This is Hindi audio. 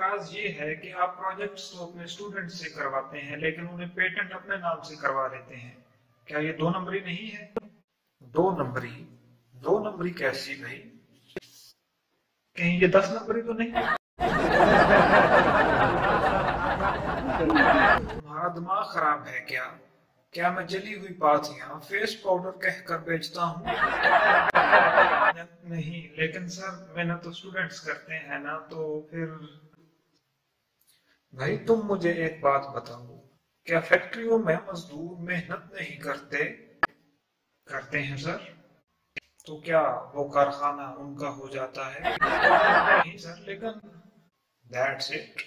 एतराज ये है कि आप प्रोजेक्ट्स तो अपने स्टूडेंट से करवाते हैं लेकिन उन्हें पेटेंट अपने नाम से करवा देते हैं। क्या ये 2 नंबरी नहीं है? 2 नंबरी? 2 नंबरी कैसी भाई? कहीं ये 10 नंबरी तो नहीं? तुम्हारा दिमाग खराब है क्या? क्या मैं जली हुई पाथियां फेस पाउडर कहकर बेचता हूँ? नहीं, लेकिन सर मेहनत तो स्टूडेंट्स करते हैं ना, तो फिर भाई तुम मुझे एक बात बताओ, क्या फैक्ट्रियों में मजदूर मेहनत नहीं करते? करते हैं सर। तो क्या वो कारखाना उनका हो जाता है? नहीं सर, लेकिन दैट्स इट।